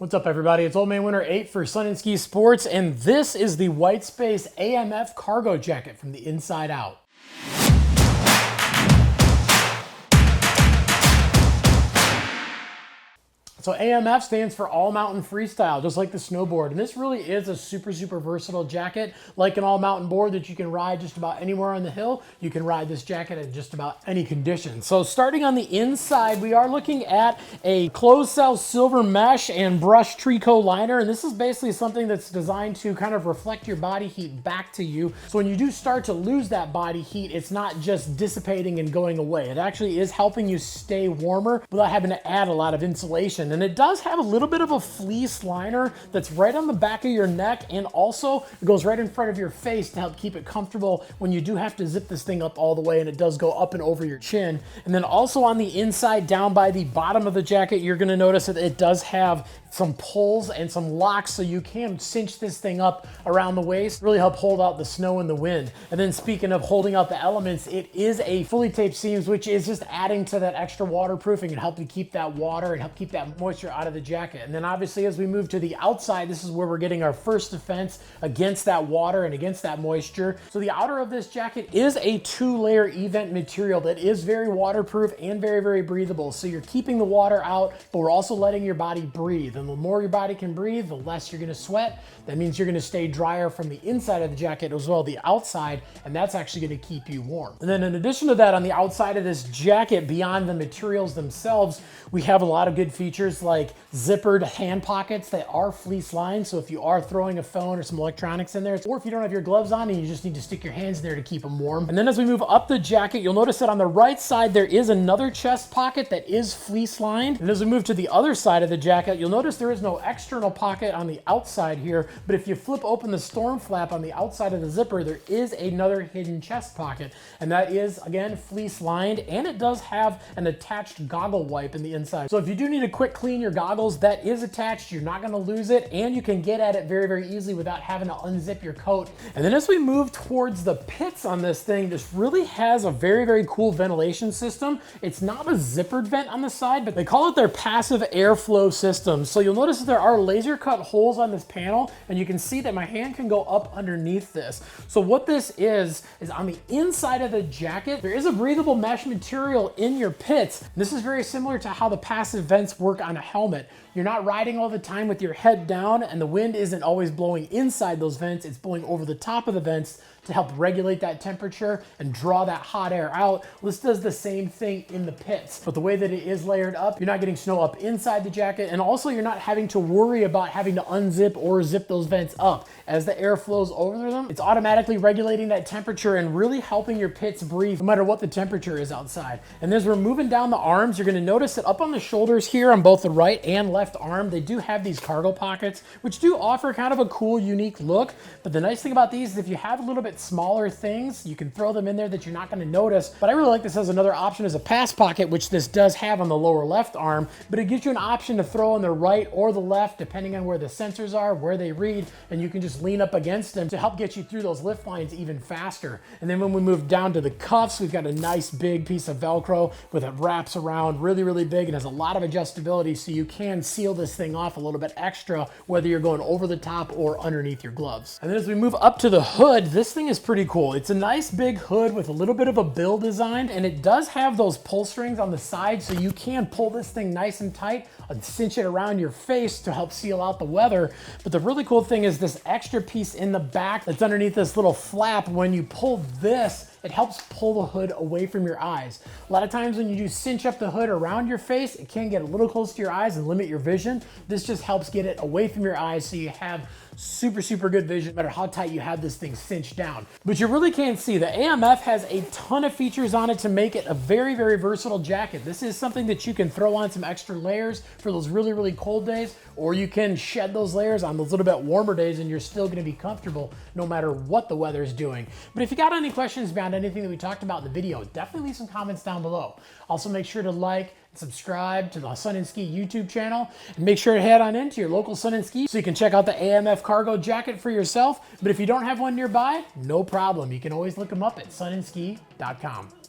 What's up, everybody? It's Old Man Winter 8 for Sun and Ski Sports, and this is the Whitespace AMF Cargo Jacket from the inside out. So AMF stands for All Mountain Freestyle, just like the snowboard. And this really is a super versatile jacket. Like an all mountain board that you can ride just about anywhere on the hill, you can ride this jacket in just about any condition. So starting on the inside, we are looking at a closed cell silver mesh and brushed tricot liner. And this is basically something that's designed to kind of reflect your body heat back to you. So when you do start to lose that body heat, it's not just dissipating and going away. It actually is helping you stay warmer without having to add a lot of insulation. And it does have a little bit of a fleece liner that's right on the back of your neck, and also it goes right in front of your face to help keep it comfortable when you do have to zip this thing up all the way, and it does go up and over your chin. And then also on the inside, down by the bottom of the jacket, you're gonna notice that it does have some pulls and some locks, so you can cinch this thing up around the waist, really help hold out the snow and the wind. And then speaking of holding out the elements, it is a fully taped seams, which is just adding to that extra waterproofing and help you keep that water and help keep that moisture out of the jacket. And then obviously as we move to the outside, this is where we're getting our first defense against that water and against that moisture. So the outer of this jacket is a 2-layer event material that is very waterproof and very breathable. So you're keeping the water out, but we're also letting your body breathe. And the more your body can breathe, the less you're gonna sweat. That means you're gonna stay drier from the inside of the jacket as well as the outside, and that's actually gonna keep you warm. And then in addition to that, on the outside of this jacket, beyond the materials themselves, we have a lot of good features like zippered hand pockets that are fleece lined. So if you are throwing a phone or some electronics in there, or if you don't have your gloves on and you just need to stick your hands in there to keep them warm. And then as we move up the jacket, you'll notice that on the right side, there is another chest pocket that is fleece lined. And as we move to the other side of the jacket, you'll notice there is no external pocket on the outside here, but if you flip open the storm flap on the outside of the zipper, there is another hidden chest pocket. And that is, again, fleece lined, and it does have an attached goggle wipe in the inside. So if you do need to quick clean your goggles, that is attached. You're not gonna lose it, and you can get at it very easily without having to unzip your coat. And then as we move towards the pits on this thing, this really has a very cool ventilation system. It's not a zippered vent on the side, but they call it their passive airflow system. So you'll notice that there are laser cut holes on this panel, and you can see that my hand can go up underneath this. So what this is on the inside of the jacket, there is a breathable mesh material in your pits. This is very similar to how the passive vents work on a helmet. You're not riding all the time with your head down, and the wind isn't always blowing inside those vents, it's blowing over the top of the vents to help regulate that temperature and draw that hot air out. This does the same thing in the pits, but the way that it is layered up, you're not getting snow up inside the jacket, and also you're not having to worry about having to unzip or zip those vents up. As the air flows over them, it's automatically regulating that temperature and really helping your pits breathe no matter what the temperature is outside. And as we're moving down the arms, you're gonna notice that up on the shoulders here on both the right and left arm, they do have these cargo pockets, which do offer kind of a cool, unique look. But the nice thing about these is if you have a little bit smaller things, you can throw them in there that you're not gonna notice. But I really like this as another option as a pass pocket, which this does have on the lower left arm, but it gives you an option to throw on the right or the left, depending on where the sensors are, where they read, and you can just lean up against them to help get you through those lift lines even faster. And then when we move down to the cuffs, we've got a nice big piece of Velcro with it wraps around really big and has a lot of adjustability, so you can seal this thing off a little bit extra, whether you're going over the top or underneath your gloves. And then as we move up to the hood, this thing is pretty cool. It's a nice big hood with a little bit of a bill design, and it does have those pull strings on the side, so you can pull this thing nice and tight and cinch it around your face to help seal out the weather. But the really cool thing is this extra piece in the back that's underneath this little flap. When you pull this, it helps pull the hood away from your eyes. A lot of times when you do cinch up the hood around your face, it can get a little close to your eyes and limit your vision. This just helps get it away from your eyes so you have super good vision, no matter how tight you have this thing cinched down. But you really can't see. The AMF has a ton of features on it to make it a very versatile jacket. This is something that you can throw on some extra layers for those really cold days, or you can shed those layers on those little bit warmer days and you're still gonna be comfortable no matter what the weather is doing. But if you got any questions beyond anything that we talked about in the video, definitely leave some comments down below. Also make sure to like and subscribe to the Sun and Ski YouTube channel, and make sure to head on into your local Sun and Ski so you can check out the AMF Cargo Jacket for yourself. But if you don't have one nearby, no problem. You can always look them up at sunandski.com.